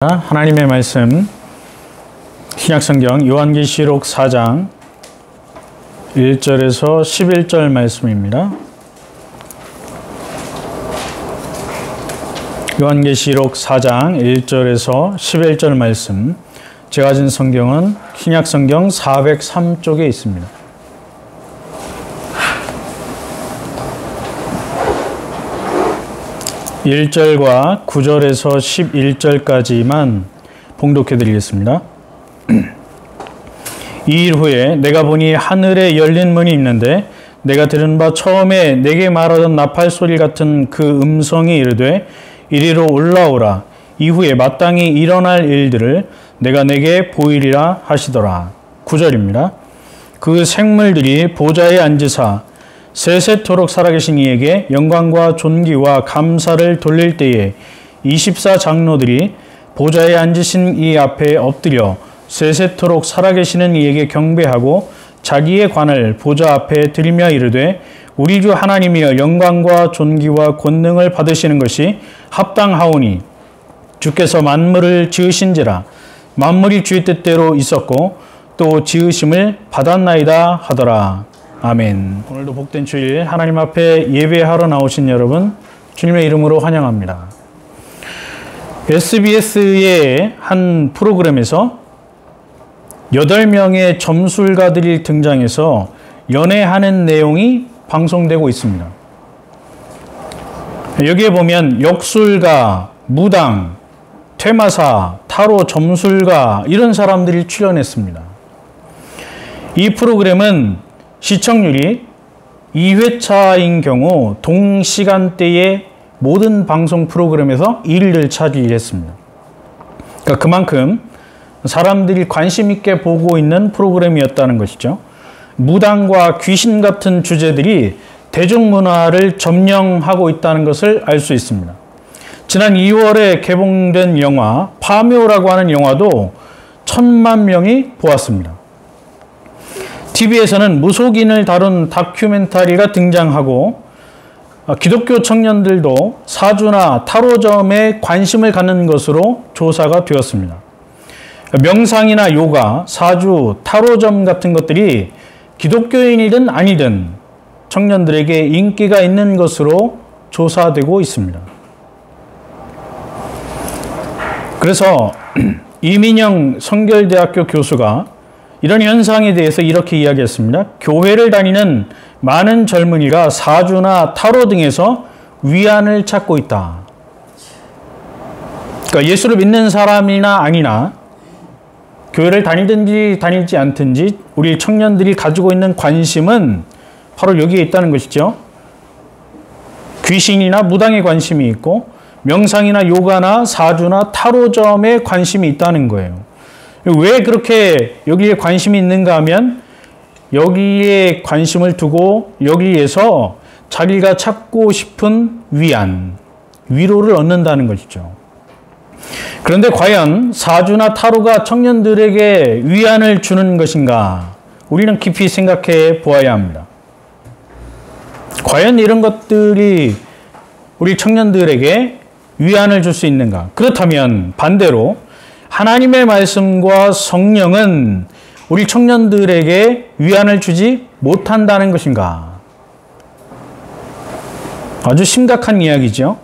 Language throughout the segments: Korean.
하나님의 말씀 신약성경 요한계시록 4장 1절에서 11절 말씀입니다. 요한계시록 4장 1절에서 11절 말씀, 제가 가진 성경은 신약성경 403쪽에 있습니다. (1절과) (9절에서) (11절까지만) 봉독해 드리겠습니다. 이 일 후에 내가 보니 하늘에 열린 문이 있는데, 내가 들은 바 처음에 내게 말하던 나팔 소리 같은 그 음성이 이르되 이리로 올라오라. 이후에 마땅히 일어날 일들을 내가 내게 보이리라 하시더라. (9절입니다) 그 생물들이 보좌에 앉으사 세세토록 살아계신 이에게 영광과 존귀와 감사를 돌릴 때에 24장로들이 보좌에 앉으신 이 앞에 엎드려 세세토록 살아계시는 이에게 경배하고 자기의 관을 보좌 앞에 들이며 이르되, 우리 주 하나님이여 영광과 존귀와 권능을 받으시는 것이 합당하오니 주께서 만물을 지으신지라. 만물이 주의 뜻대로 있었고 또 지으심을 받았나이다 하더라. 아멘. 오늘도 복된 주일 하나님 앞에 예배하러 나오신 여러분, 주님의 이름으로 환영합니다. SBS의 한 프로그램에서 8명의 점술가들이 등장해서 연애하는 내용이 방송되고 있습니다. 여기에 보면 역술가, 무당, 퇴마사, 타로 점술가 이런 사람들이 출연했습니다. 이 프로그램은 시청률이 2회차인 경우 동시간대의 모든 방송 프로그램에서 1위를 차지했습니다. 그러니까 그만큼 사람들이 관심 있게 보고 있는 프로그램이었다는 것이죠. 무당과 귀신 같은 주제들이 대중문화를 점령하고 있다는 것을 알 수 있습니다. 지난 2월에 개봉된 영화 파묘라고 하는 영화도 1,000만 명이 보았습니다. TV에서는 무속인을 다룬 다큐멘터리가 등장하고 기독교 청년들도 사주나 타로점에 관심을 갖는 것으로 조사가 되었습니다. 명상이나 요가, 사주, 타로점 같은 것들이 기독교인이든 아니든 청년들에게 인기가 있는 것으로 조사되고 있습니다. 그래서 이민영 성결대학교 교수가 이런 현상에 대해서 이렇게 이야기했습니다. 교회를 다니는 많은 젊은이가 사주나 타로 등에서 위안을 찾고 있다. 그러니까 예수를 믿는 사람이나 아니나 교회를 다니든지 다니지 않든지 우리 청년들이 가지고 있는 관심은 바로 여기에 있다는 것이죠. 귀신이나 무당에 관심이 있고 명상이나 요가나 사주나 타로점에 관심이 있다는 거예요. 왜 그렇게 여기에 관심이 있는가 하면 여기에 관심을 두고 여기에서 자기가 찾고 싶은 위안, 위로를 얻는다는 것이죠. 그런데 과연 사주나 타로가 청년들에게 위안을 주는 것인가? 우리는 깊이 생각해 보아야 합니다. 과연 이런 것들이 우리 청년들에게 위안을 줄 수 있는가? 그렇다면 반대로 하나님의 말씀과 성령은 우리 청년들에게 위안을 주지 못한다는 것인가? 아주 심각한 이야기죠.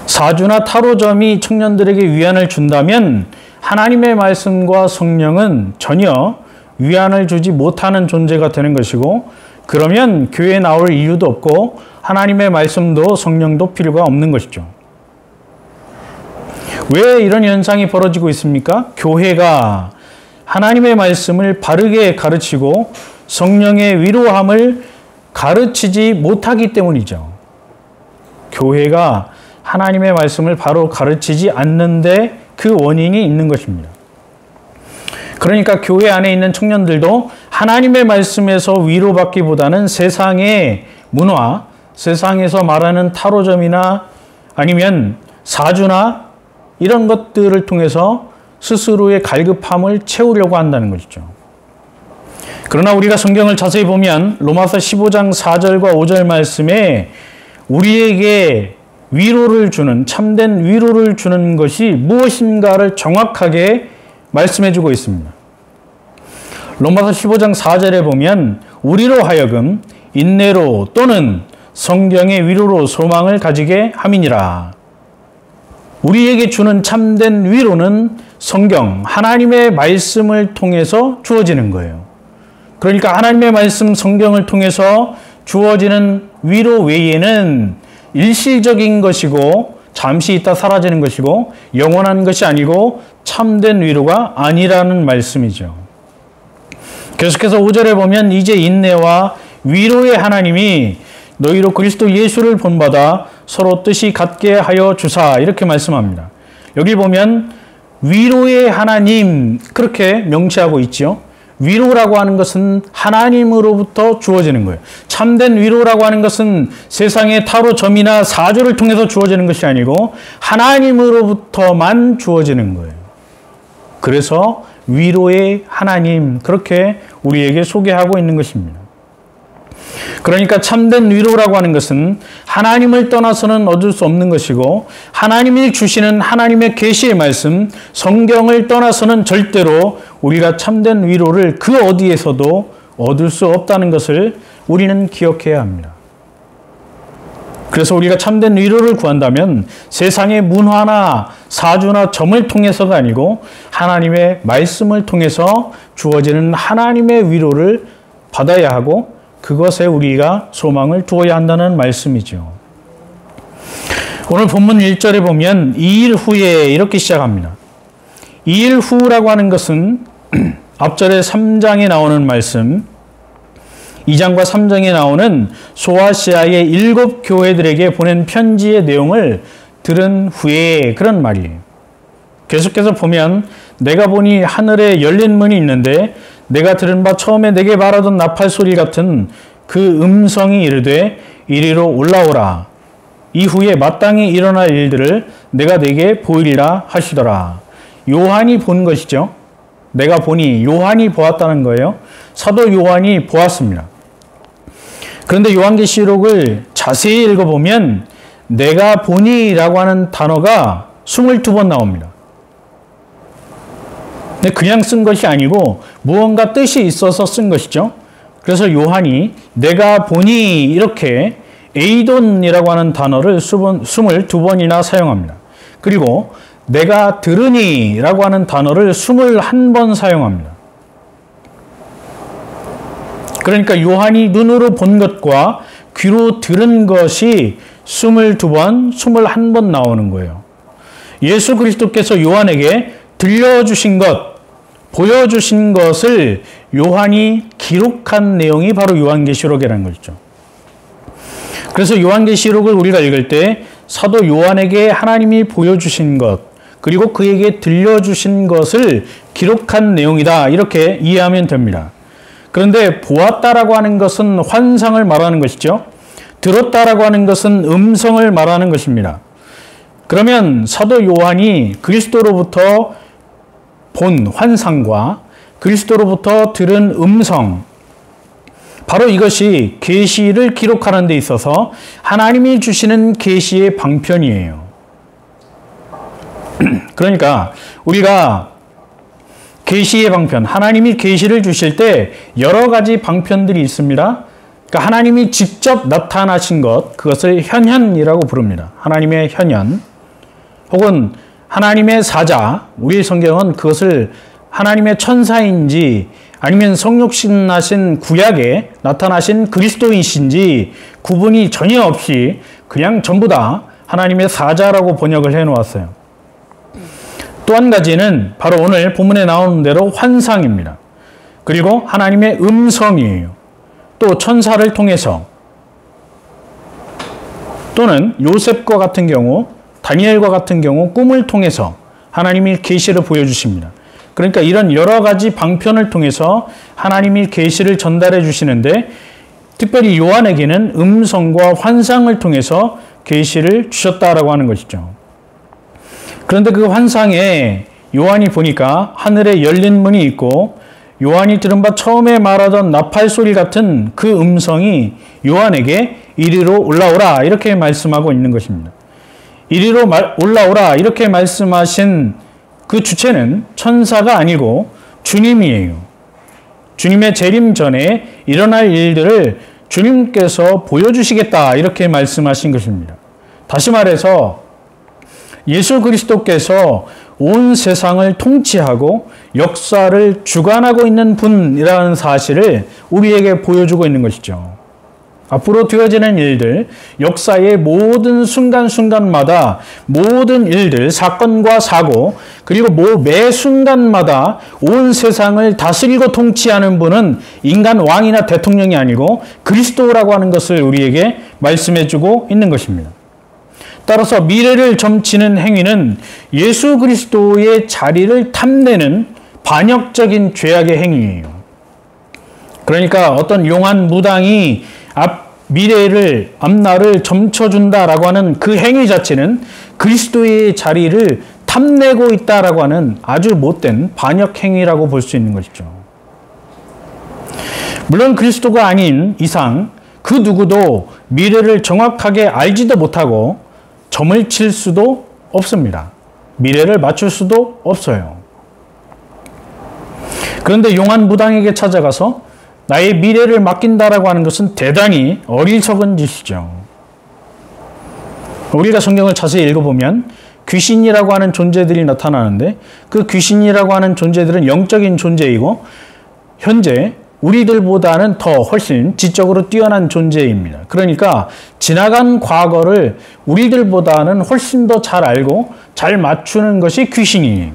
사주나 타로점이 청년들에게 위안을 준다면 하나님의 말씀과 성령은 전혀 위안을 주지 못하는 존재가 되는 것이고, 그러면 교회에 나올 이유도 없고 하나님의 말씀도 성령도 필요가 없는 것이죠. 왜 이런 현상이 벌어지고 있습니까? 교회가 하나님의 말씀을 바르게 가르치고 성령의 위로함을 가르치지 못하기 때문이죠. 교회가 하나님의 말씀을 바로 가르치지 않는데 그 원인이 있는 것입니다. 그러니까 교회 안에 있는 청년들도 하나님의 말씀에서 위로받기보다는 세상의 문화, 세상에서 말하는 타로점이나 아니면 사주나 이런 것들을 통해서 스스로의 갈급함을 채우려고 한다는 것이죠. 그러나 우리가 성경을 자세히 보면 로마서 15장 4절과 5절 말씀에 우리에게 위로를 주는, 참된 위로를 주는 것이 무엇인가를 정확하게 말씀해주고 있습니다. 로마서 15장 4절에 보면 우리로 하여금 인내로 또는 성경의 위로로 소망을 가지게 함이니라. 우리에게 주는 참된 위로는 성경, 하나님의 말씀을 통해서 주어지는 거예요. 그러니까 하나님의 말씀, 성경을 통해서 주어지는 위로 외에는 일시적인 것이고 잠시 있다 사라지는 것이고 영원한 것이 아니고 참된 위로가 아니라는 말씀이죠. 계속해서 5절에 보면 이제 인내와 위로의 하나님이 너희로 그리스도 예수를 본받아 서로 뜻이 같게 하여 주사 이렇게 말씀합니다. 여기 보면 위로의 하나님 그렇게 명시하고 있죠. 위로라고 하는 것은 하나님으로부터 주어지는 거예요. 참된 위로라고 하는 것은 세상의 타로 점이나 사조를 통해서 주어지는 것이 아니고 하나님으로부터만 주어지는 거예요. 그래서 위로의 하나님 그렇게 우리에게 소개하고 있는 것입니다. 그러니까 참된 위로라고 하는 것은 하나님을 떠나서는 얻을 수 없는 것이고 하나님이 주시는 하나님의 계시의 말씀, 성경을 떠나서는 절대로 우리가 참된 위로를 그 어디에서도 얻을 수 없다는 것을 우리는 기억해야 합니다. 그래서 우리가 참된 위로를 구한다면 세상의 문화나 사주나 점을 통해서가 아니고 하나님의 말씀을 통해서 주어지는 하나님의 위로를 받아야 하고 그것에 우리가 소망을 두어야 한다는 말씀이죠. 오늘 본문 1절에 보면 2일 후에 이렇게 시작합니다. 2일 후라고 하는 것은 앞절에 3장에 나오는 말씀, 2장과 3장에 나오는 소아시아의 7 교회들에게 보낸 편지의 내용을 들은 후에 그런 말이에요. 계속해서 보면 내가 보니 하늘에 열린 문이 있는데 내가 들은 바 처음에 내게 말하던 나팔 소리 같은 그 음성이 이르되 이리로 올라오라. 이후에 마땅히 일어날 일들을 내가 내게 보이리라 하시더라. 요한이 본 것이죠. 내가 보니 요한이 보았다는 거예요. 사도 요한이 보았습니다. 그런데 요한계시록을 자세히 읽어보면 내가 보니라고 하는 단어가 22번 나옵니다. 근데 그냥 쓴 것이 아니고 무언가 뜻이 있어서 쓴 것이죠. 그래서 요한이 내가 보니 이렇게 에이돈이라고 하는 단어를 22번이나 사용합니다. 그리고 내가 들으니라고 하는 단어를 21번 사용합니다. 그러니까 요한이 눈으로 본 것과 귀로 들은 것이 22번, 21번 나오는 거예요. 예수 그리스도께서 요한에게 들려주신 것, 보여주신 것을 요한이 기록한 내용이 바로 요한계시록이라는 것이죠. 그래서 요한계시록을 우리가 읽을 때 사도 요한에게 하나님이 보여주신 것, 그리고 그에게 들려주신 것을 기록한 내용이다 이렇게 이해하면 됩니다. 그런데 보았다라고 하는 것은 환상을 말하는 것이죠. 들었다라고 하는 것은 음성을 말하는 것입니다. 그러면 사도 요한이 그리스도로부터 본 환상과 그리스도로부터 들은 음성, 바로 이것이 계시를 기록하는 데 있어서 하나님이 주시는 계시의 방편이에요. 그러니까 우리가 계시의 방편, 하나님이 계시를 주실 때 여러 가지 방편들이 있습니다. 그러니까 하나님이 직접 나타나신 것, 그것을 현현이라고 부릅니다. 하나님의 현현. 혹은 하나님의 사자, 우리 성경은 그것을 하나님의 천사인지 아니면 성육신하신 구약에 나타나신 그리스도이신지 구분이 전혀 없이 그냥 전부 다 하나님의 사자라고 번역을 해놓았어요. 또 한 가지는 바로 오늘 본문에 나오는 대로 환상입니다. 그리고 하나님의 음성이에요. 또 천사를 통해서 또는 요셉과 같은 경우, 다니엘과 같은 경우 꿈을 통해서 하나님이 계시를 보여주십니다. 그러니까 이런 여러 가지 방편을 통해서 하나님이 계시를 전달해 주시는데 특별히 요한에게는 음성과 환상을 통해서 계시를 주셨다라고 하는 것이죠. 그런데 그 환상에 요한이 보니까 하늘에 열린 문이 있고 요한이 들은 바 처음에 말하던 나팔 소리 같은 그 음성이 요한에게 이리로 올라오라 이렇게 말씀하고 있는 것입니다. 이리로 올라오라 이렇게 말씀하신 그 주체는 천사가 아니고 주님이에요. 주님의 재림 전에 일어날 일들을 주님께서 보여주시겠다 이렇게 말씀하신 것입니다. 다시 말해서 예수 그리스도께서 온 세상을 통치하고 역사를 주관하고 있는 분이라는 사실을 우리에게 보여주고 있는 것이죠. 앞으로 되어지는 일들, 역사의 모든 순간순간마다 모든 일들, 사건과 사고, 그리고 매 순간마다 온 세상을 다스리고 통치하는 분은 인간 왕이나 대통령이 아니고 그리스도라고 하는 것을 우리에게 말씀해주고 있는 것입니다. 따라서 미래를 점치는 행위는 예수 그리스도의 자리를 탐내는 반역적인 죄악의 행위예요. 그러니까 어떤 용한 무당이 미래를, 앞날을 점쳐준다라고 하는 그 행위 자체는 그리스도의 자리를 탐내고 있다라고 하는 아주 못된 반역 행위라고 볼 수 있는 것이죠. 물론 그리스도가 아닌 이상 그 누구도 미래를 정확하게 알지도 못하고 점을 칠 수도 없습니다. 미래를 맞출 수도 없어요. 그런데 용한 무당에게 찾아가서 나의 미래를 맡긴다라고 하는 것은 대단히 어리석은 짓이죠. 우리가 성경을 자세히 읽어보면 귀신이라고 하는 존재들이 나타나는데 그 귀신이라고 하는 존재들은 영적인 존재이고 현재 우리들보다는 더 훨씬 지적으로 뛰어난 존재입니다. 그러니까 지나간 과거를 우리들보다는 훨씬 더 잘 알고 잘 맞추는 것이 귀신이에요.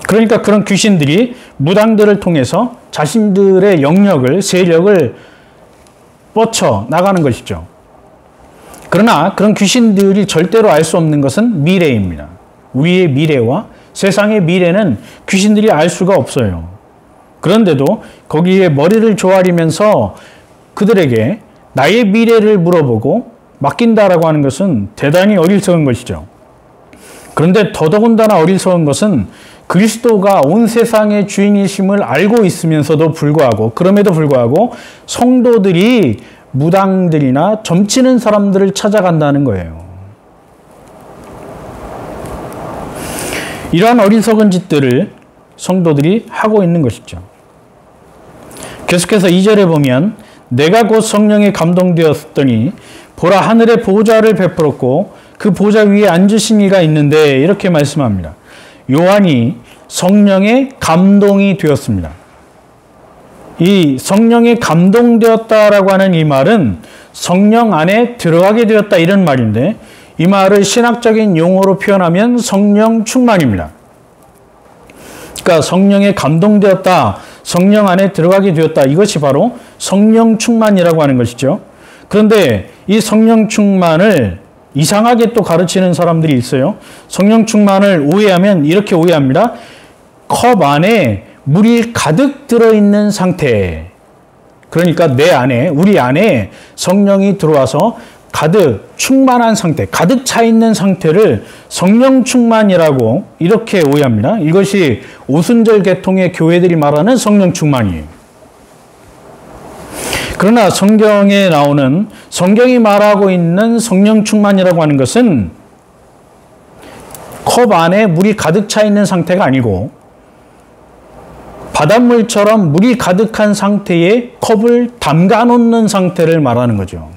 그러니까 그런 귀신들이 무당들을 통해서 자신들의 영역을, 세력을 뻗쳐 나가는 것이죠. 그러나 그런 귀신들이 절대로 알 수 없는 것은 미래입니다. 우리의 미래와 세상의 미래는 귀신들이 알 수가 없어요. 그런데도 거기에 머리를 조아리면서 그들에게 나의 미래를 물어보고 맡긴다라고 하는 것은 대단히 어리석은 것이죠. 그런데 더더군다나 어리석은 것은 그리스도가 온 세상의 주인이심을 알고 있으면서도 불구하고, 그럼에도 불구하고 성도들이 무당들이나 점치는 사람들을 찾아간다는 거예요. 이러한 어리석은 짓들을 성도들이 하고 있는 것이죠. 계속해서 2절에 보면 내가 곧 성령에 감동되었더니 보라 하늘의 보좌를 베풀었고 그 보좌 위에 앉으신 이가 있는데 이렇게 말씀합니다. 요한이 성령에 감동이 되었습니다. 이 성령에 감동되었다라고 하는 이 말은 성령 안에 들어가게 되었다 이런 말인데 이 말을 신학적인 용어로 표현하면 성령 충만입니다. 그러니까 성령에 감동되었다, 성령 안에 들어가게 되었다, 이것이 바로 성령 충만이라고 하는 것이죠. 그런데 이 성령 충만을 이상하게 또 가르치는 사람들이 있어요. 성령 충만을 오해하면 이렇게 오해합니다. 컵 안에 물이 가득 들어있는 상태. 그러니까 내 안에, 우리 안에 성령이 들어와서 가득 충만한 상태, 가득 차 있는 상태를 성령 충만이라고 이렇게 오해합니다. 이것이 오순절 계통의 교회들이 말하는 성령 충만이에요. 그러나 성경에 나오는, 성경이 말하고 있는 성령 충만이라고 하는 것은 컵 안에 물이 가득 차 있는 상태가 아니고 바닷물처럼 물이 가득한 상태에 컵을 담가 놓는 상태를 말하는 거죠.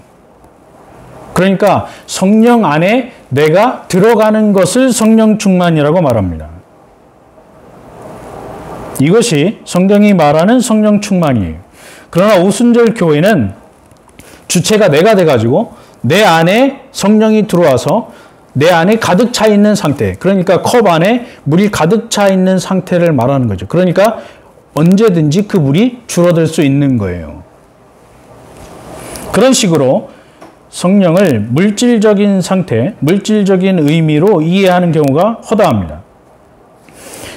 그러니까 성령 안에 내가 들어가는 것을 성령 충만이라고 말합니다. 이것이 성경이 말하는 성령 충만이에요. 그러나 오순절 교회는 주체가 내가 돼가지고 내 안에 성령이 들어와서 내 안에 가득 차 있는 상태, 그러니까 컵 안에 물이 가득 차 있는 상태를 말하는 거죠. 그러니까 언제든지 그 물이 줄어들 수 있는 거예요. 그런 식으로 성령을 물질적인 상태, 물질적인 의미로 이해하는 경우가 허다합니다.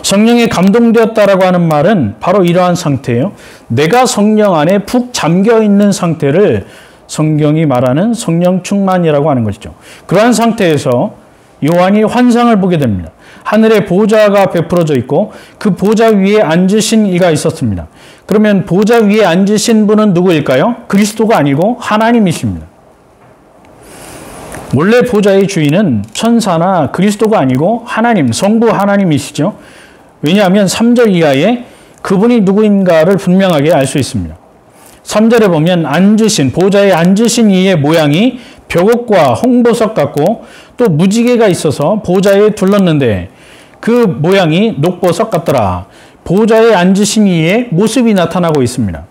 성령에 감동되었다라고 하는 말은 바로 이러한 상태예요. 내가 성령 안에 푹 잠겨 있는 상태를 성경이 말하는 성령 충만이라고 하는 것이죠. 그러한 상태에서 요한이 환상을 보게 됩니다. 하늘에 보좌가 베풀어져 있고 그 보좌 위에 앉으신 이가 있었습니다. 그러면 보좌 위에 앉으신 분은 누구일까요? 그리스도가 아니고 하나님이십니다. 원래 보좌의 주인은 천사나 그리스도가 아니고 하나님, 성부 하나님이시죠. 왜냐하면 3절 이하에 그분이 누구인가를 분명하게 알 수 있습니다. 3절에 보면 보좌에 앉으신 이의 모양이 벽옥과 홍보석 같고 또 무지개가 있어서 보좌에 둘렀는데 그 모양이 녹보석 같더라. 보좌에 앉으신 이의 모습이 나타나고 있습니다.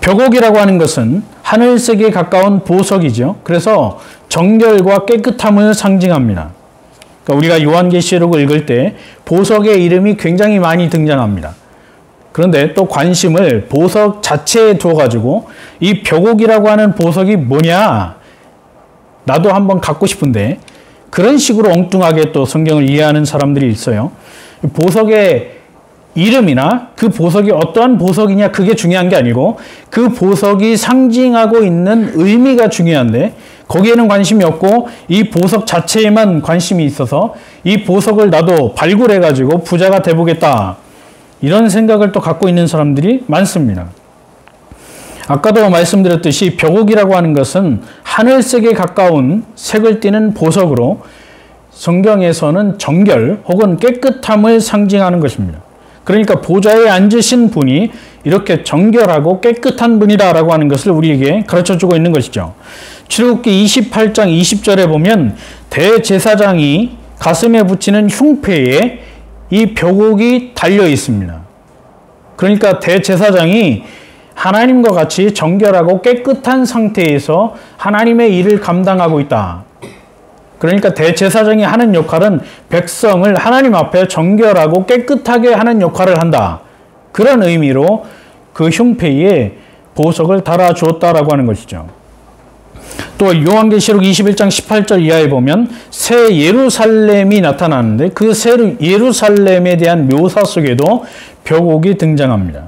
벽옥이라고 하는 것은 하늘색에 가까운 보석이죠. 그래서 정결과 깨끗함을 상징합니다. 그러니까 우리가 요한계시록을 읽을 때 보석의 이름이 굉장히 많이 등장합니다. 그런데 또 관심을 보석 자체에 두어가지고 이 벽옥이라고 하는 보석이 뭐냐? 나도 한번 갖고 싶은데 그런 식으로 엉뚱하게 또 성경을 이해하는 사람들이 있어요. 보석의 이름이나 그 보석이 어떠한 보석이냐 그게 중요한 게 아니고 그 보석이 상징하고 있는 의미가 중요한데 거기에는 관심이 없고 이 보석 자체에만 관심이 있어서 이 보석을 나도 발굴해가지고 부자가 돼보겠다. 이런 생각을 또 갖고 있는 사람들이 많습니다. 아까도 말씀드렸듯이 벽옥이라고 하는 것은 하늘색에 가까운 색을 띠는 보석으로 성경에서는 정결 혹은 깨끗함을 상징하는 것입니다. 그러니까 보좌에 앉으신 분이 이렇게 정결하고 깨끗한 분이다라고 하는 것을 우리에게 가르쳐주고 있는 것이죠. 출애굽기 28장 20절에 보면 대제사장이 가슴에 붙이는 흉패에 이 벽옥이 달려 있습니다. 그러니까 대제사장이 하나님과 같이 정결하고 깨끗한 상태에서 하나님의 일을 감당하고 있다. 그러니까 대제사장이 하는 역할은 백성을 하나님 앞에 정결하고 깨끗하게 하는 역할을 한다. 그런 의미로 그 흉패에 보석을 달아주었다라고 하는 것이죠. 또 요한계시록 21장 18절 이하에 보면 새 예루살렘이 나타나는데 그 새 예루살렘에 대한 묘사 속에도 벽옥이 등장합니다.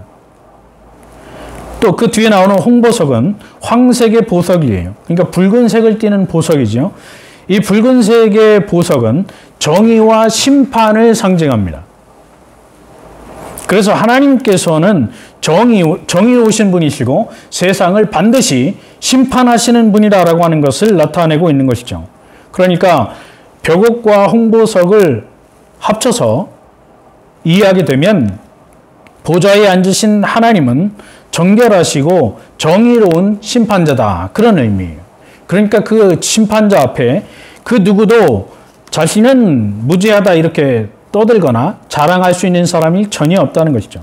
또 그 뒤에 나오는 홍보석은 황색의 보석이에요. 그러니까 붉은색을 띠는 보석이죠. 이 붉은색의 보석은 정의와 심판을 상징합니다. 그래서 하나님께서는 정의로우신 분이시고 세상을 반드시 심판하시는 분이다라고 하는 것을 나타내고 있는 것이죠. 그러니까 벽옥과 홍보석을 합쳐서 이해하게 되면 보좌에 앉으신 하나님은 정결하시고 정의로운 심판자다. 그런 의미예요. 그러니까 그 심판자 앞에 그 누구도 자신은 무죄하다 이렇게 떠들거나 자랑할 수 있는 사람이 전혀 없다는 것이죠.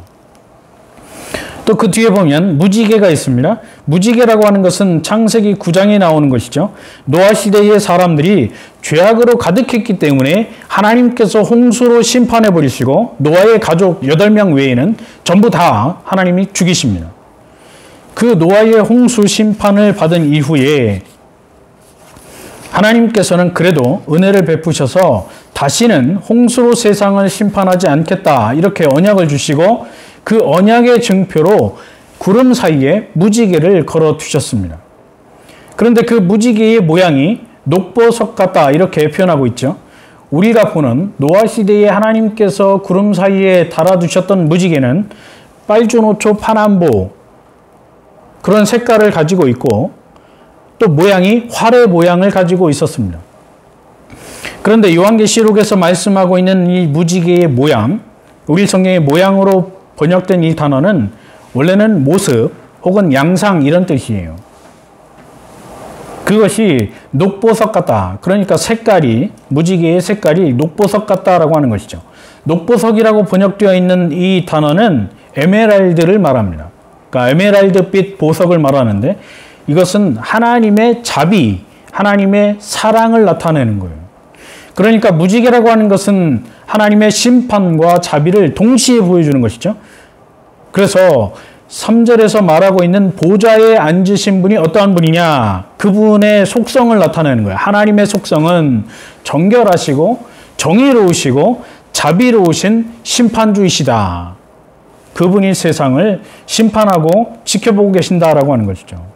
또 그 뒤에 보면 무지개가 있습니다. 무지개라고 하는 것은 창세기 9장에 나오는 것이죠. 노아 시대의 사람들이 죄악으로 가득했기 때문에 하나님께서 홍수로 심판해 버리시고 노아의 가족 8명 외에는 전부 다 하나님이 죽이십니다. 그 노아의 홍수 심판을 받은 이후에 하나님께서는 그래도 은혜를 베푸셔서 다시는 홍수로 세상을 심판하지 않겠다 이렇게 언약을 주시고 그 언약의 증표로 구름 사이에 무지개를 걸어 두셨습니다. 그런데 그 무지개의 모양이 녹보석 같다 이렇게 표현하고 있죠. 우리가 보는 노아 시대에 하나님께서 구름 사이에 달아두셨던 무지개는 빨주노초 파남보 그런 색깔을 가지고 있고 또 모양이 활의 모양을 가지고 있었습니다. 그런데 요한계시록에서 말씀하고 있는 이 무지개의 모양, 우리 성경의 모양으로 번역된 이 단어는 원래는 모습 혹은 양상 이런 뜻이에요. 그것이 녹보석 같다. 그러니까 색깔이, 무지개의 색깔이 녹보석 같다라고 하는 것이죠. 녹보석이라고 번역되어 있는 이 단어는 에메랄드를 말합니다. 그러니까 에메랄드빛 보석을 말하는데 이것은 하나님의 자비, 하나님의 사랑을 나타내는 거예요. 그러니까 무지개라고 하는 것은 하나님의 심판과 자비를 동시에 보여주는 것이죠. 그래서 3절에서 말하고 있는 보좌에 앉으신 분이 어떠한 분이냐? 그분의 속성을 나타내는 거예요. 하나님의 속성은 정결하시고 정의로우시고 자비로우신 심판주이시다. 그분이 세상을 심판하고 지켜보고 계신다라고 하는 것이죠.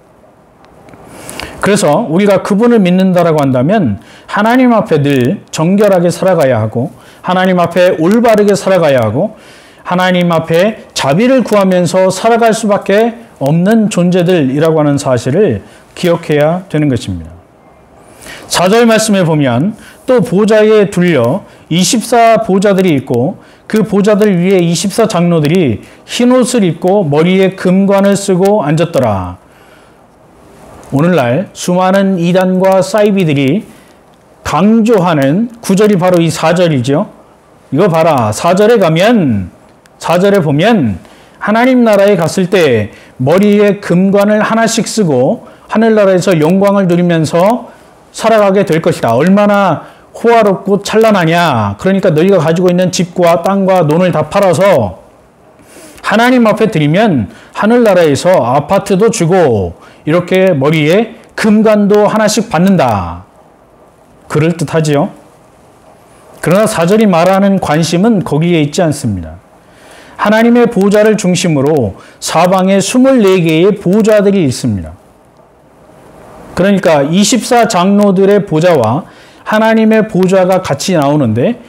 그래서 우리가 그분을 믿는다라고 한다면 하나님 앞에 늘 정결하게 살아가야 하고 하나님 앞에 올바르게 살아가야 하고 하나님 앞에 자비를 구하면서 살아갈 수밖에 없는 존재들이라고 하는 사실을 기억해야 되는 것입니다. 4절 말씀에 보면 또 보좌에 둘려 24보좌들이 있고 그 보좌들 위에 24장로들이 흰옷을 입고 머리에 금관을 쓰고 앉았더라. 오늘날 수많은 이단과 사이비들이 강조하는 구절이 바로 이 4절이죠. 이거 봐라. 4절에 보면 하나님 나라에 갔을 때 머리에 금관을 하나씩 쓰고 하늘나라에서 영광을 누리면서 살아가게 될 것이다. 얼마나 호화롭고 찬란하냐. 그러니까 너희가 가지고 있는 집과 땅과 논을 다 팔아서 하나님 앞에 드리면 하늘나라에서 아파트도 주고 이렇게 머리에 금관도 하나씩 받는다. 그럴듯하지요? 그러나 4절이 말하는 관심은 거기에 있지 않습니다. 하나님의 보좌를 중심으로 사방에 24개의 보좌들이 있습니다. 그러니까 24장로들의 보좌와 하나님의 보좌가 같이 나오는데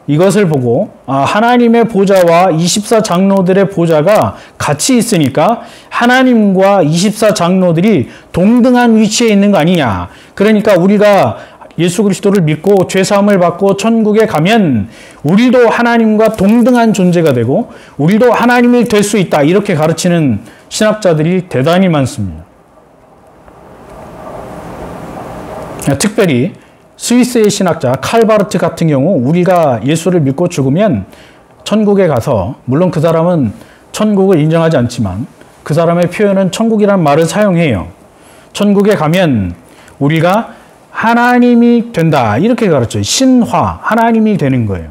이것을 보고 하나님의 보좌와 24장로들의 보좌가 같이 있으니까 하나님과 24장로들이 동등한 위치에 있는 거 아니냐. 그러니까 우리가 예수 그리스도를 믿고 죄사함을 받고 천국에 가면 우리도 하나님과 동등한 존재가 되고 우리도 하나님이 될 수 있다. 이렇게 가르치는 신학자들이 대단히 많습니다. 특별히 스위스의 신학자 칼바르트 같은 경우 우리가 예수를 믿고 죽으면 천국에 가서 물론 그 사람은 천국을 인정하지 않지만 그 사람의 표현은 천국이라는 말을 사용해요. 천국에 가면 우리가 하나님이 된다. 이렇게 가르쳐요. 신화, 하나님이 되는 거예요.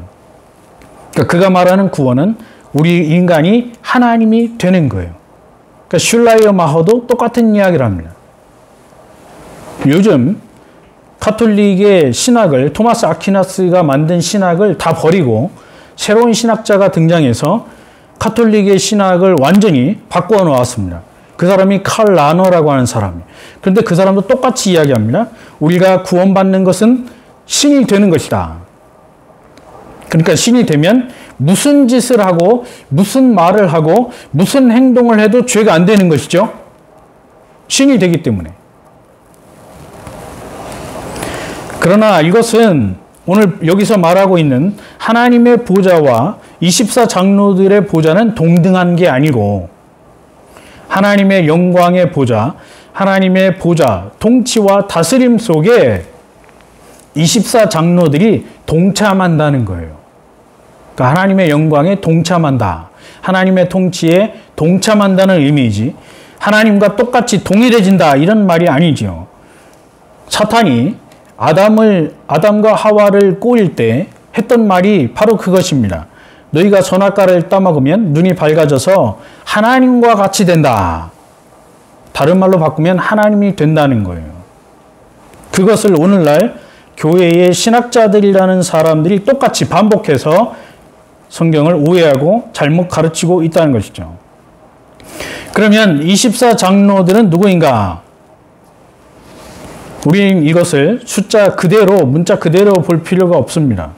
그러니까 그가 말하는 구원은 우리 인간이 하나님이 되는 거예요. 그러니까 슐라이어 마허도 똑같은 이야기를 합니다. 요즘 카톨릭의 신학을 토마스 아퀴나스가 만든 신학을 다 버리고 새로운 신학자가 등장해서 카톨릭의 신학을 완전히 바꾸어 놓았습니다. 그 사람이 칼 라너라고 하는 사람이에요. 그런데 그 사람도 똑같이 이야기합니다. 우리가 구원받는 것은 신이 되는 것이다. 그러니까 신이 되면 무슨 짓을 하고 무슨 말을 하고 무슨 행동을 해도 죄가 안 되는 것이죠. 신이 되기 때문에. 그러나 이것은 오늘 여기서 말하고 있는 하나님의 보좌와 24장로들의 보좌는 동등한 게 아니고 하나님의 영광의 보좌, 하나님의 보좌, 통치와 다스림 속에 24장로들이 동참한다는 거예요. 그러니까 하나님의 영광에 동참한다. 하나님의 통치에 동참한다는 의미이지 하나님과 똑같이 동일해진다 이런 말이 아니죠. 사탄이 아담과 하와를 꼬일 때 했던 말이 바로 그것입니다. 너희가 선악과를 따먹으면 눈이 밝아져서 하나님과 같이 된다. 다른 말로 바꾸면 하나님이 된다는 거예요. 그것을 오늘날 교회의 신학자들이라는 사람들이 똑같이 반복해서 성경을 오해하고 잘못 가르치고 있다는 것이죠. 그러면 24장로들은 누구인가? 우리는 이것을 숫자 그대로, 문자 그대로 볼 필요가 없습니다.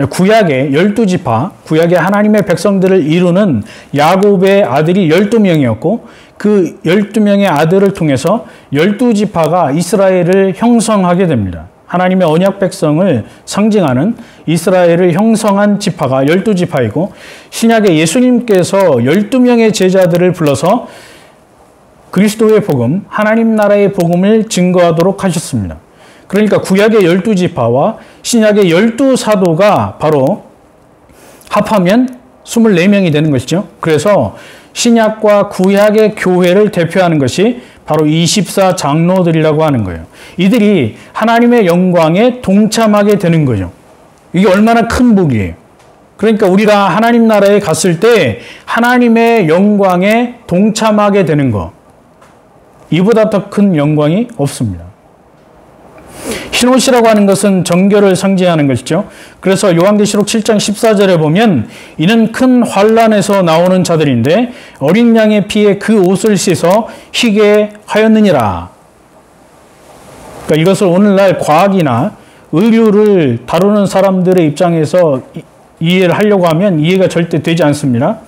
구약의 12지파, 구약의 하나님의 백성들을 이루는 야곱의 아들이 12명이었고 그 12명의 아들을 통해서 12지파가 이스라엘을 형성하게 됩니다. 하나님의 언약 백성을 상징하는 이스라엘을 형성한 지파가 12지파이고 신약의 예수님께서 12명의 제자들을 불러서 그리스도의 복음, 하나님 나라의 복음을 증거하도록 하셨습니다. 그러니까 구약의 12지파와 신약의 12사도가 바로 합하면 24명이 되는 것이죠. 그래서 신약과 구약의 교회를 대표하는 것이 바로 24장로들이라고 하는 거예요. 이들이 하나님의 영광에 동참하게 되는 거죠. 이게 얼마나 큰 복이에요. 그러니까 우리가 하나님 나라에 갔을 때 하나님의 영광에 동참하게 되는 것. 이보다 더 큰 영광이 없습니다. 흰옷이라고 하는 것은 정결을 상징하는 것이죠. 그래서 요한계시록 7장 14절에 보면 이는 큰 환난에서 나오는 자들인데 어린 양의 피에 그 옷을 씻어 희게 하였느니라. 그러니까 이것을 오늘날 과학이나 의료를 다루는 사람들의 입장에서 이해를 하려고 하면 이해가 절대 되지 않습니다.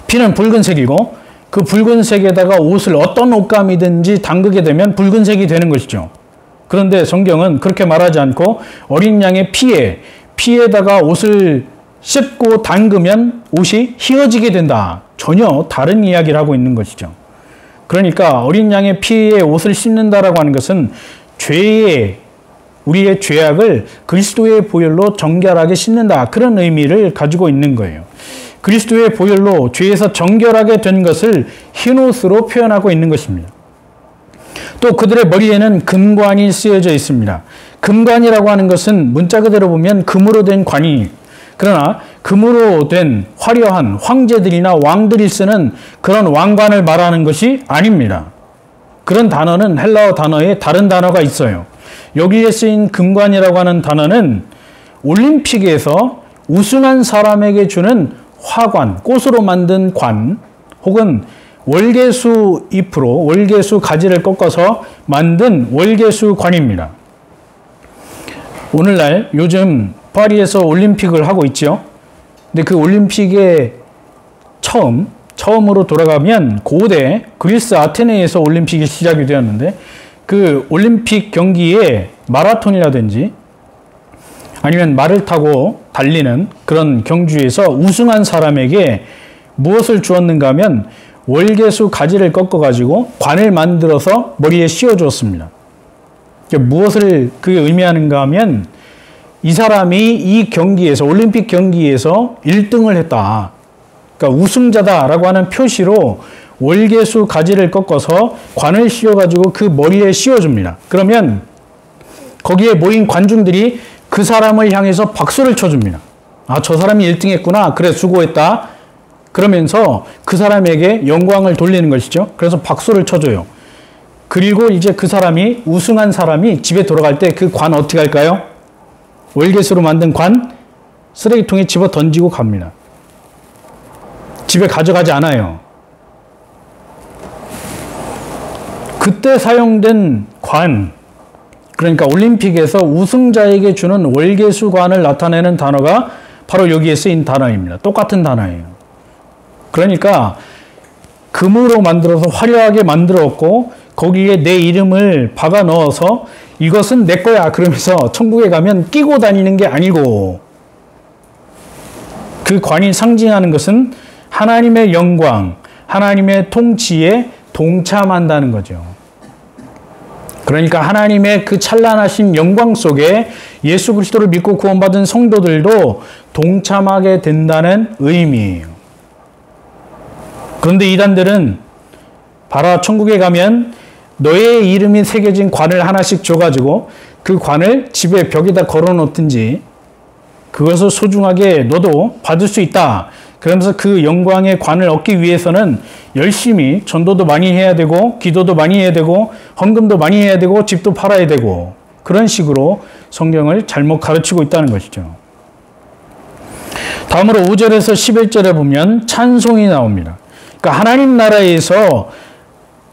피는 붉은색이고 그 붉은색에다가 옷을 어떤 옷감이든지 담그게 되면 붉은색이 되는 것이죠. 그런데 성경은 그렇게 말하지 않고 어린 양의 피에다가 옷을 씻고 담그면 옷이 희어지게 된다. 전혀 다른 이야기를 하고 있는 것이죠. 그러니까 어린 양의 피에 옷을 씻는다라고 하는 것은 우리의 죄악을 그리스도의 보혈로 정결하게 씻는다. 그런 의미를 가지고 있는 거예요. 그리스도의 보혈로 죄에서 정결하게 된 것을 흰옷으로 표현하고 있는 것입니다. 또 그들의 머리에는 금관이 쓰여져 있습니다. 금관이라고 하는 것은 문자 그대로 보면 금으로 된 관이, 그러나 금으로 된 화려한 황제들이나 왕들이 쓰는 그런 왕관을 말하는 것이 아닙니다. 그런 단어는 헬라어 단어에 다른 단어가 있어요. 여기에 쓰인 금관이라고 하는 단어는 올림픽에서 우승한 사람에게 주는 화관, 꽃으로 만든 관, 혹은 월계수 잎으로 월계수 가지를 꺾어서 만든 월계수 관입니다. 오늘날 요즘 파리에서 올림픽을 하고 있죠. 근데 그 올림픽의 처음으로 돌아가면 고대 그리스 아테네에서 올림픽이 시작이 되었는데, 그 올림픽 경기에 마라톤이라든지 아니면 말을 타고 달리는 그런 경주에서 우승한 사람에게 무엇을 주었는가 하면 월계수 가지를 꺾어가지고 관을 만들어서 머리에 씌워주었습니다. 무엇을 그게 의미하는가 하면 이 사람이 이 경기에서, 올림픽 경기에서 1등을 했다. 그러니까 우승자다라고 하는 표시로 월계수 가지를 꺾어서 관을 씌워가지고 그 머리에 씌워줍니다. 그러면 거기에 모인 관중들이 그 사람을 향해서 박수를 쳐줍니다. 아, 저 사람이 1등 했구나. 그래, 수고했다. 그러면서 그 사람에게 영광을 돌리는 것이죠. 그래서 박수를 쳐줘요. 그리고 이제 그 사람이, 우승한 사람이 집에 돌아갈 때 그 관 어떻게 할까요? 월계수로 만든 관 쓰레기통에 집어 던지고 갑니다. 집에 가져가지 않아요. 그때 사용된 관, 그러니까 올림픽에서 우승자에게 주는 월계수관을 나타내는 단어가 바로 여기에 쓰인 단어입니다. 똑같은 단어예요. 그러니까 금으로 만들어서 화려하게 만들었고 거기에 내 이름을 박아 넣어서 이것은 내 거야 그러면서 천국에 가면 끼고 다니는 게 아니고, 그 관이 상징하는 것은 하나님의 영광, 하나님의 통치에 동참한다는 거죠. 그러니까 하나님의 그 찬란하신 영광 속에 예수 그리스도를 믿고 구원받은 성도들도 동참하게 된다는 의미예요. 그런데 이단들은 봐라, 천국에 가면 너의 이름이 새겨진 관을 하나씩 줘가지고 그 관을 집에 벽에다 걸어놓든지 그것을 소중하게 너도 받을 수 있다. 그러면서 그 영광의 관을 얻기 위해서는 열심히 전도도 많이 해야 되고 기도도 많이 해야 되고 헌금도 많이 해야 되고 집도 팔아야 되고, 그런 식으로 성경을 잘못 가르치고 있다는 것이죠. 다음으로 5절에서 11절에 보면 찬송이 나옵니다. 그러니까 하나님 나라에서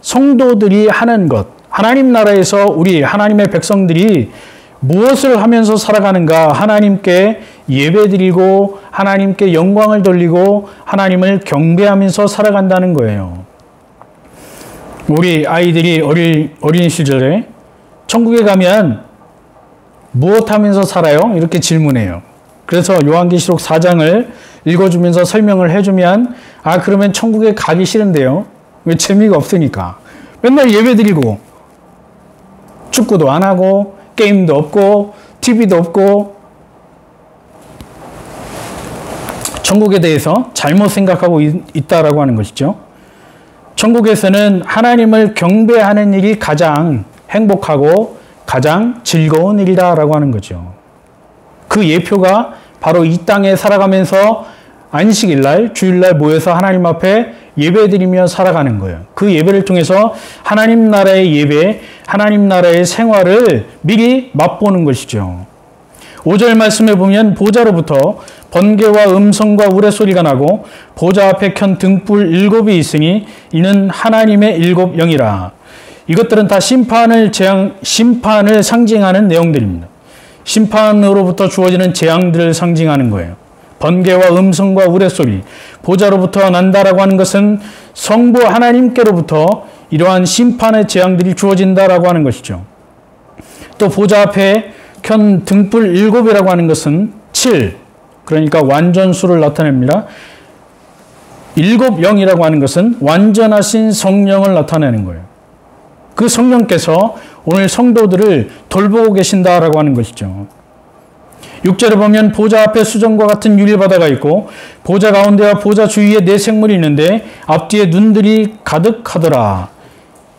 성도들이 하는 것, 하나님 나라에서 우리 하나님의 백성들이 무엇을 하면서 살아가는가? 하나님께 예배드리고 하나님께 영광을 돌리고 하나님을 경배하면서 살아간다는 거예요. 우리 아이들이 어린 시절에 천국에 가면 무엇 하면서 살아요? 이렇게 질문해요. 그래서 요한계시록 4장을 읽어주면서 설명을 해주면, 아, 그러면 천국에 가기 싫은데요. 왜? 재미가 없으니까. 맨날 예배드리고 축구도 안 하고 게임도 없고 TV도 없고. 천국에 대해서 잘못 생각하고 있다라고 하는 것이죠. 천국에서는 하나님을 경배하는 일이 가장 행복하고 가장 즐거운 일이다라고 하는 거죠. 그 예표가 바로 이 땅에 살아가면서 안식일날, 주일날 모여서 하나님 앞에 예배드리며 살아가는 거예요. 그 예배를 통해서 하나님 나라의 예배, 하나님 나라의 생활을 미리 맛보는 것이죠. 5절 말씀에 보면 보좌로부터 번개와 음성과 우레소리가 나고 보좌 앞에 켠 등불 7이 있으니 이는 하나님의 7 영이라. 이것들은 다 심판을 상징하는 내용들입니다. 심판으로부터 주어지는 재앙들을 상징하는 거예요. 번개와 음성과 우레소리, 보좌로부터 난다라고 하는 것은 성부 하나님께로부터 이러한 심판의 재앙들이 주어진다라고 하는 것이죠. 또 보좌 앞에 켠 등불 7이라고 하는 것은 7, 그러니까 완전수를 나타냅니다. 7영이라고 하는 것은 완전하신 성령을 나타내는 거예요. 그 성령께서 오늘 성도들을 돌보고 계신다라고 하는 것이죠. 6절에 보면 보좌 앞에 수정과 같은 유리바다가 있고 보좌 가운데와 보좌 주위에 네 생물이 있는데 앞뒤에 눈들이 가득하더라.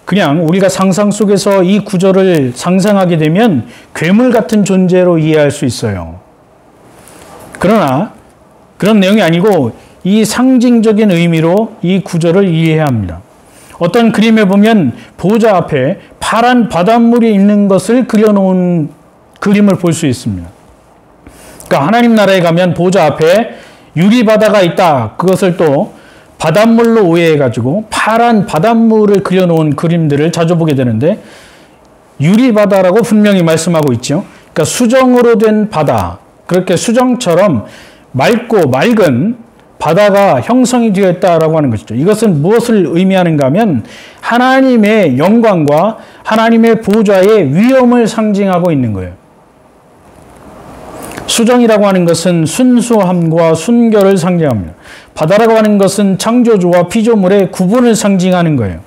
그냥 우리가 상상 속에서 이 구절을 상상하게 되면 괴물 같은 존재로 이해할 수 있어요. 그러나 그런 내용이 아니고 이 상징적인 의미로 이 구절을 이해해야 합니다. 어떤 그림에 보면 보좌 앞에 파란 바닷물이 있는 것을 그려놓은 그림을 볼 수 있습니다. 그러니까 하나님 나라에 가면 보좌 앞에 유리바다가 있다. 그것을 또 바닷물로 오해해가지고 파란 바닷물을 그려놓은 그림들을 자주 보게 되는데 유리바다라고 분명히 말씀하고 있죠. 그러니까 수정으로 된 바다, 그렇게 수정처럼 맑고 맑은 바다가 형성이 되어 있다라고 하는 것이죠. 이것은 무엇을 의미하는가 하면 하나님의 영광과 하나님의 보좌의 위엄을 상징하고 있는 거예요. 수정이라고 하는 것은 순수함과 순결을 상징합니다. 바다라고 하는 것은 창조주와 피조물의 구분을 상징하는 거예요.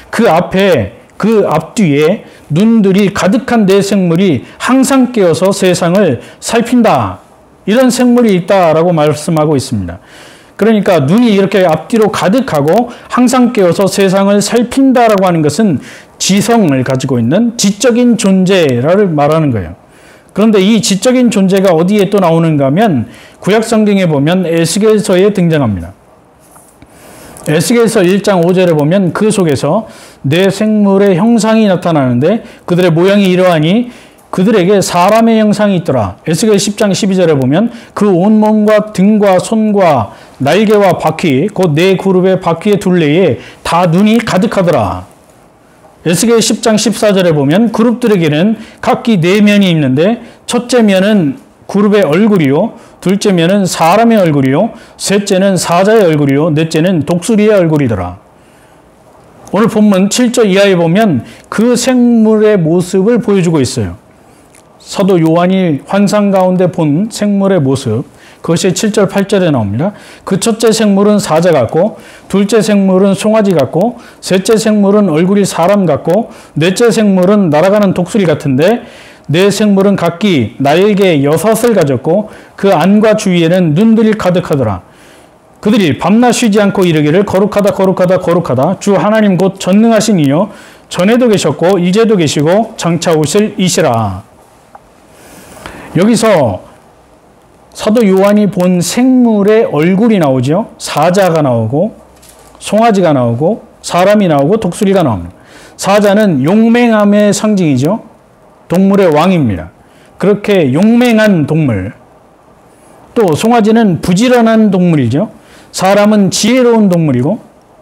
그 앞에, 그 앞뒤에 눈들이 가득한 네 생물이 항상 깨어서 세상을 살핀다. 이런 생물이 있다라고 말씀하고 있습니다. 그러니까 눈이 이렇게 앞뒤로 가득하고 항상 깨어서 세상을 살핀다라고 하는 것은 지성을 가지고 있는 지적인 존재를 말하는 거예요. 그런데 이 지적인 존재가 어디에 또 나오는가 하면 구약 성경에 보면 에스겔서에 등장합니다. 에스겔서 1장 5절에 보면 그 속에서 네 생물의 형상이 나타나는데 그들의 모양이 이러하니 그들에게 사람의 형상이 있더라. 에스겔 10장 12절에 보면 그 온몸과 등과 손과 날개와 바퀴, 곧 네 그룹의 바퀴의 둘레에 다 눈이 가득하더라. 에스겔 10장 14절에 보면 그룹들에게는 각기 네 면이 있는데 첫째 면은 그룹의 얼굴이요, 둘째 면은 사람의 얼굴이요, 셋째는 사자의 얼굴이요, 넷째는 독수리의 얼굴이더라. 오늘 본문 7절 이하에 보면 그 생물의 모습을 보여주고 있어요. 사도 요한이 환상 가운데 본 생물의 모습, 그것이 7절 8절에 나옵니다. 그 첫째 생물은 사자 같고, 둘째 생물은 송아지 같고, 셋째 생물은 얼굴이 사람 같고, 넷째 생물은 날아가는 독수리 같은데 네 생물은 각기 날개 6을 가졌고 그 안과 주위에는 눈들이 가득하더라. 그들이 밤낮 쉬지 않고 이르기를 거룩하다 거룩하다 거룩하다 주 하나님 곧 전능하신 이요 전에도 계셨고 이제도 계시고 장차 오실 이시라. 여기서 사도 요한이 본 생물의 얼굴이 나오죠. 사자가 나오고 송아지가 나오고 사람이 나오고 독수리가 나옵니다. 사자는 용맹함의 상징이죠. 동물의 왕입니다. 그렇게 용맹한 동물. 또 송아지는 부지런한 동물이죠. 사람은 지혜로운 동물이고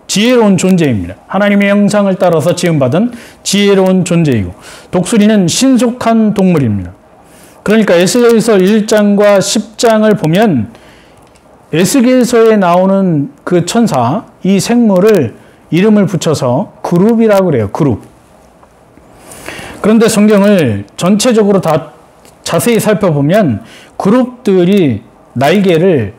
지혜로운 존재입니다. 하나님의 형상을 따라서 지음받은 지혜로운 존재이고 독수리는 신속한 동물입니다. 그러니까 에스겔서 1장과 10장을 보면 에스겔서에 나오는 그 천사, 이 생물을 이름을 붙여서 그룹이라고 그래요. 그룹. 그런데 성경을 전체적으로 다 자세히 살펴보면 그룹들이 날개를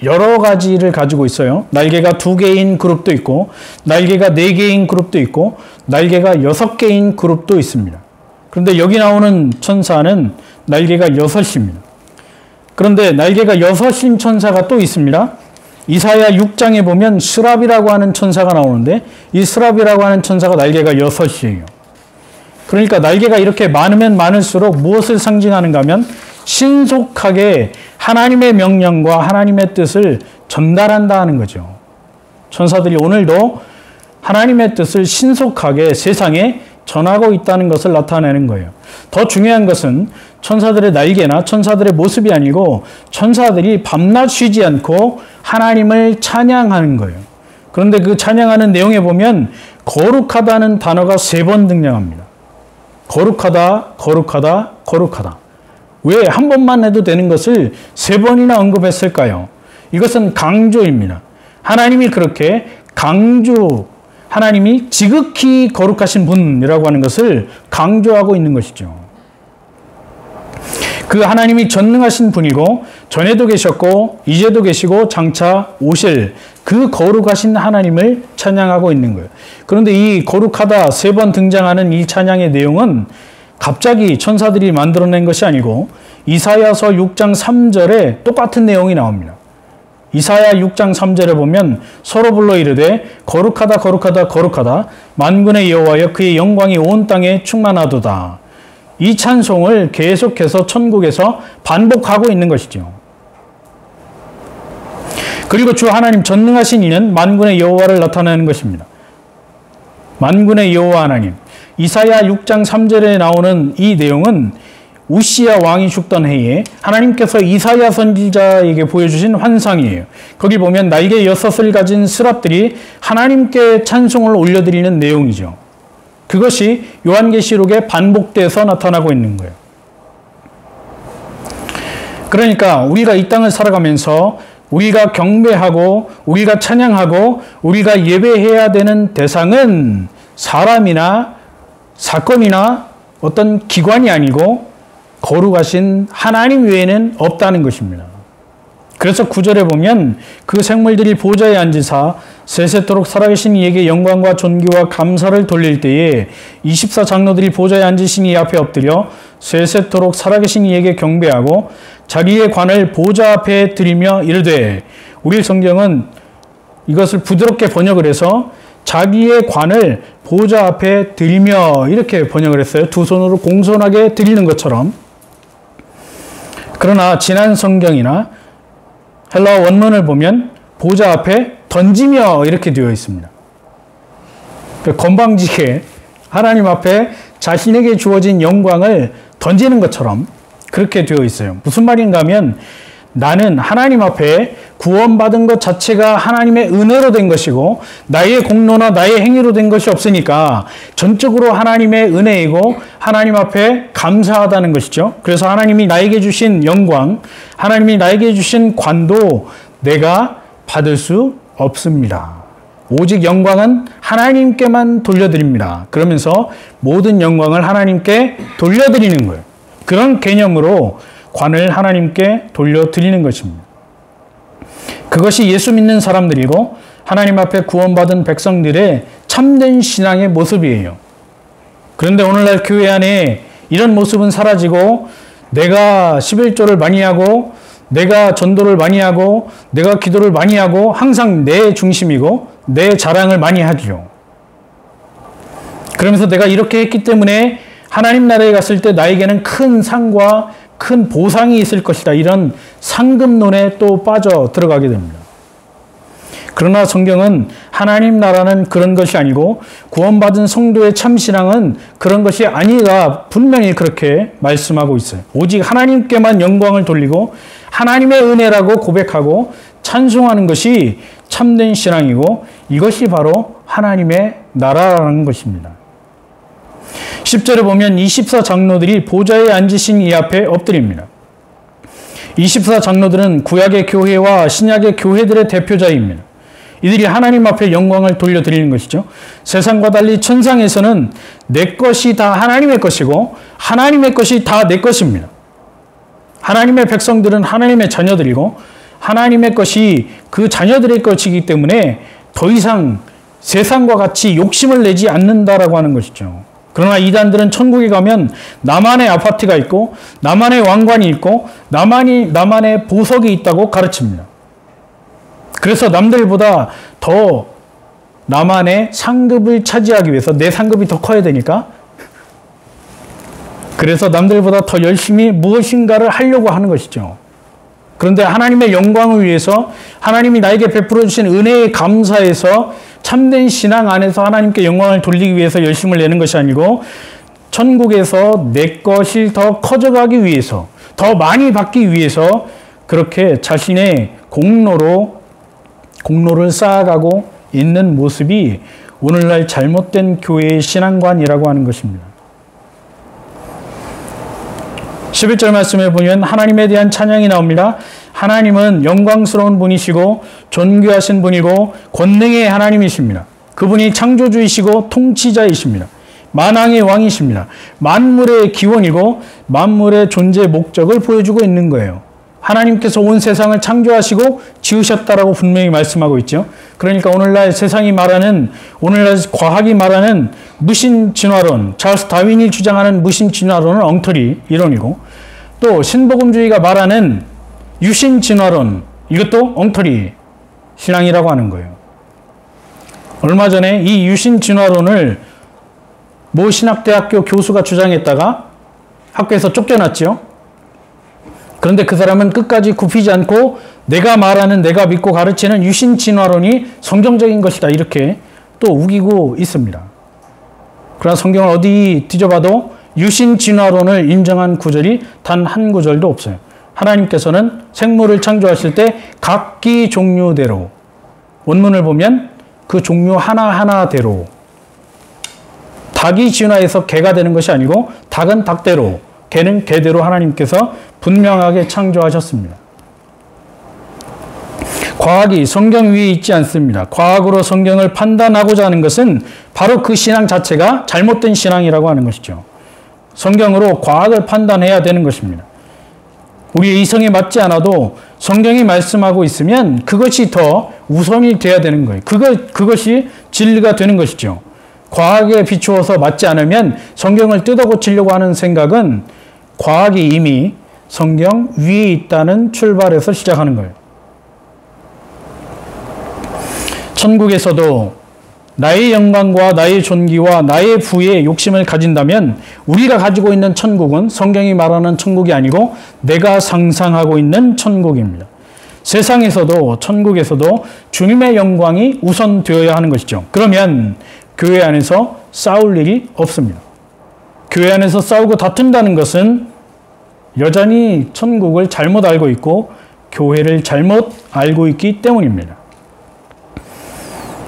여러 가지를 가지고 있어요. 날개가 2개인 그룹도 있고 날개가 4개인 그룹도 있고 날개가 6개인 그룹도 있습니다. 그런데 여기 나오는 천사는 날개가 6입니다. 그런데 날개가 6인 천사가 또 있습니다. 이사야 6장에 보면 스랍이라고 하는 천사가 나오는데 이 스랍이라고 하는 천사가 날개가 6이에요. 그러니까 날개가 이렇게 많으면 많을수록 무엇을 상징하는가 하면 신속하게 하나님의 명령과 하나님의 뜻을 전달한다는 거죠. 천사들이 오늘도 하나님의 뜻을 신속하게 세상에 전하고 있다는 것을 나타내는 거예요. 더 중요한 것은 천사들의 날개나 천사들의 모습이 아니고 천사들이 밤낮 쉬지 않고 하나님을 찬양하는 거예요. 그런데 그 찬양하는 내용에 보면 거룩하다는 단어가 3번 등장합니다. 거룩하다, 거룩하다, 거룩하다. 왜 한 번만 해도 되는 것을 3번이나 언급했을까요? 이것은 강조입니다. 하나님이 그렇게 하나님이 지극히 거룩하신 분이라고 하는 것을 강조하고 있는 것이죠. 그 하나님이 전능하신 분이고 전에도 계셨고 이제도 계시고 장차 오실 그 거룩하신 하나님을 찬양하고 있는 거예요. 그런데 이 거룩하다 세 번 등장하는 이 찬양의 내용은 갑자기 천사들이 만들어낸 것이 아니고 이사야서 6장 3절에 똑같은 내용이 나옵니다. 이사야 6장 3절에 보면 서로 불러 이르되 거룩하다 거룩하다 거룩하다 만군의 여호와여 그의 영광이 온 땅에 충만하도다. 이 찬송을 계속해서 천국에서 반복하고 있는 것이죠. 그리고 주 하나님 전능하신 이는 만군의 여호와를 나타내는 것입니다. 만군의 여호와 하나님. 이사야 6장 3절에 나오는 이 내용은 우시야 왕이 죽던 해에 하나님께서 이사야 선지자에게 보여주신 환상이에요. 거기 보면 날개 6을 가진 스랍들이 하나님께 찬송을 올려드리는 내용이죠. 그것이 요한계시록에 반복돼서 나타나고 있는 거예요. 그러니까 우리가 이 땅을 살아가면서 우리가 경배하고 우리가 찬양하고 우리가 예배해야 되는 대상은 사람이나 사건이나 어떤 기관이 아니고 거룩하신 하나님 외에는 없다는 것입니다. 그래서 9절에 보면 그 생물들이 보좌에 앉으사 세세토록 살아계신 이에게 영광과 존귀와 감사를 돌릴 때에 24장로들이 보좌에 앉으신 이 앞에 엎드려 세세토록 살아계신 이에게 경배하고 자기의 관을 보좌 앞에 드리며 이르되, 우리 성경은 이것을 부드럽게 번역을 해서 자기의 관을 보좌 앞에 드리며 이렇게 번역을 했어요. 두 손으로 공손하게 드리는 것처럼. 그러나 지난 성경이나 헬라어 원문을 보면 보좌 앞에 던지며 이렇게 되어 있습니다. 건방지게 하나님 앞에 자신에게 주어진 영광을 던지는 것처럼 그렇게 되어 있어요. 무슨 말인가 하면 나는 하나님 앞에 구원받은 것 자체가 하나님의 은혜로 된 것이고 나의 공로나 나의 행위로 된 것이 없으니까 전적으로 하나님의 은혜이고 하나님 앞에 감사하다는 것이죠. 그래서 하나님이 나에게 주신 영광, 하나님이 나에게 주신 관도 내가 받을 수 없습니다. 오직 영광은 하나님께만 돌려드립니다. 그러면서 모든 영광을 하나님께 돌려드리는 거예요. 그런 개념으로 관을 하나님께 돌려드리는 것입니다. 그것이 예수 믿는 사람들이고 하나님 앞에 구원받은 백성들의 참된 신앙의 모습이에요. 그런데 오늘날 교회 안에 이런 모습은 사라지고 내가 11조를 많이 하고 내가 전도를 많이 하고 내가 기도를 많이 하고 항상 내 중심이고 내 자랑을 많이 하죠. 그러면서 내가 이렇게 했기 때문에 하나님 나라에 갔을 때 나에게는 큰 상과 큰 보상이 있을 것이다. 이런 상급론에 또 빠져 들어가게 됩니다. 그러나 성경은 하나님 나라는 그런 것이 아니고 구원받은 성도의 참신앙은 그런 것이 아니라 분명히 그렇게 말씀하고 있어요. 오직 하나님께만 영광을 돌리고 하나님의 은혜라고 고백하고 찬송하는 것이 참된 신앙이고 이것이 바로 하나님의 나라라는 것입니다. 10절에 보면 24장로들이 보좌에 앉으신 이 앞에 엎드립니다. 24장로들은 구약의 교회와 신약의 교회들의 대표자입니다. 이들이 하나님 앞에 영광을 돌려드리는 것이죠. 세상과 달리 천상에서는 내 것이 다 하나님의 것이고 하나님의 것이 다 내 것입니다. 하나님의 백성들은 하나님의 자녀들이고 하나님의 것이 그 자녀들의 것이기 때문에 더 이상 세상과 같이 욕심을 내지 않는다라고 하는 것이죠. 그러나 이단들은 천국에 가면 나만의 아파트가 있고 나만의 왕관이 있고 나만의 보석이 있다고 가르칩니다. 그래서 남들보다 더 나만의 상급을 차지하기 위해서 내 상급이 더 커야 되니까 그래서 남들보다 더 열심히 무엇인가를 하려고 하는 것이죠. 그런데 하나님의 영광을 위해서 하나님이 나에게 베풀어 주신 은혜에 감사해서 참된 신앙 안에서 하나님께 영광을 돌리기 위해서 열심을 내는 것이 아니고 천국에서 내 것이 더 커져가기 위해서 더 많이 받기 위해서 그렇게 자신의 공로를 쌓아가고 있는 모습이 오늘날 잘못된 교회의 신앙관이라고 하는 것입니다. 11절 말씀에 보면 하나님에 대한 찬양이 나옵니다. 하나님은 영광스러운 분이시고 존귀하신 분이고 권능의 하나님이십니다. 그분이 창조주이시고 통치자이십니다. 만왕의 왕이십니다. 만물의 기원이고 만물의 존재 목적을 보여주고 있는 거예요. 하나님께서 온 세상을 창조하시고 지으셨다라고 분명히 말씀하고 있죠. 그러니까 오늘날 세상이 말하는, 오늘날 과학이 말하는 무신 진화론, 찰스 다윈이 주장하는 무신 진화론은 엉터리 이론이고, 또 신복음주의가 말하는 유신 진화론, 이것도 엉터리 신앙이라고 하는 거예요. 얼마 전에 이 유신 진화론을 모 신학대학교 교수가 주장했다가 학교에서 쫓겨났죠. 그런데 그 사람은 끝까지 굽히지 않고 내가 말하는, 내가 믿고 가르치는 유신 진화론이 성경적인 것이다, 이렇게 또 우기고 있습니다. 그러나 성경을 어디 뒤져봐도 유신 진화론을 인정한 구절이 단 한 구절도 없어요. 하나님께서는 생물을 창조하실 때 각기 종류대로, 원문을 보면 그 종류 하나하나대로, 닭이 진화해서 개가 되는 것이 아니고 닭은 닭대로, 개는 개대로 하나님께서 분명하게 창조하셨습니다. 과학이 성경 위에 있지 않습니다. 과학으로 성경을 판단하고자 하는 것은 바로 그 신앙 자체가 잘못된 신앙이라고 하는 것이죠. 성경으로 과학을 판단해야 되는 것입니다. 우리의 이성에 맞지 않아도 성경이 말씀하고 있으면 그것이 더 우선이 돼야 되는 거예요. 그것이 진리가 되는 것이죠. 과학에 비추어서 맞지 않으면 성경을 뜯어 고치려고 하는 생각은 과학이 이미 성경 위에 있다는 출발에서 시작하는 거예요. 천국에서도 나의 영광과 나의 존귀와 나의 부의 욕심을 가진다면 우리가 가지고 있는 천국은 성경이 말하는 천국이 아니고 내가 상상하고 있는 천국입니다. 세상에서도 천국에서도 주님의 영광이 우선되어야 하는 것이죠. 그러면 교회 안에서 싸울 일이 없습니다. 교회 안에서 싸우고 다툰다는 것은 여전히 천국을 잘못 알고 있고 교회를 잘못 알고 있기 때문입니다.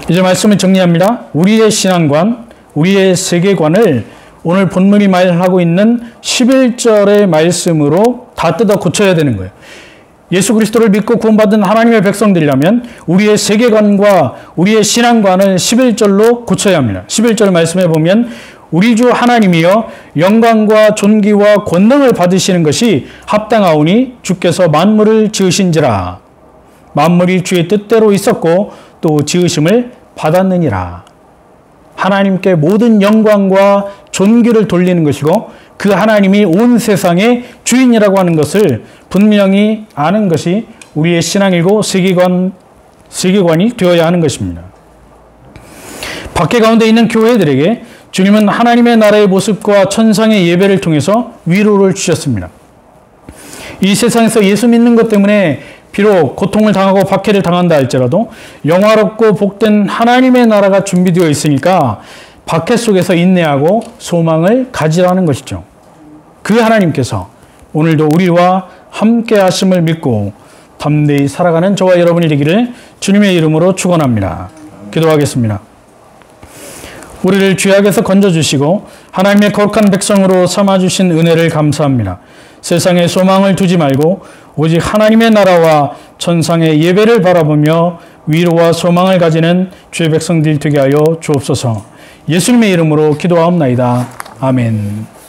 이제 말씀을 정리합니다. 우리의 신앙관, 우리의 세계관을 오늘 본문이 말하고 있는 11절의 말씀으로 다 뜯어 고쳐야 되는 거예요. 예수 그리스도를 믿고 구원받은 하나님의 백성들이라면 우리의 세계관과 우리의 신앙관을 11절로 고쳐야 합니다. 11절 말씀에 보면 우리 주 하나님이여 영광과 존귀와 권능을 받으시는 것이 합당하오니 주께서 만물을 지으신지라. 만물이 주의 뜻대로 있었고 또 지으심을 받았느니라. 하나님께 모든 영광과 존귀를 돌리는 것이고 그 하나님이 온 세상의 주인이라고 하는 것을 분명히 아는 것이 우리의 신앙이고 세계관이 되어야 하는 것입니다. 밖에 가운데 있는 교회들에게 주님은 하나님의 나라의 모습과 천상의 예배를 통해서 위로를 주셨습니다. 이 세상에서 예수 믿는 것 때문에 비록 고통을 당하고 박해를 당한다 할지라도 영화롭고 복된 하나님의 나라가 준비되어 있으니까 박해 속에서 인내하고 소망을 가지라는 것이죠. 그 하나님께서 오늘도 우리와 함께 하심을 믿고 담대히 살아가는 저와 여러분이 되기를 주님의 이름으로 축원합니다. 기도하겠습니다. 우리를 죄악에서 건져주시고 하나님의 거룩한 백성으로 삼아주신 은혜를 감사합니다. 세상에 소망을 두지 말고 오직 하나님의 나라와 천상의 예배를 바라보며 위로와 소망을 가지는 주의 백성들 되게 하여 주옵소서. 예수님의 이름으로 기도하옵나이다. 아멘.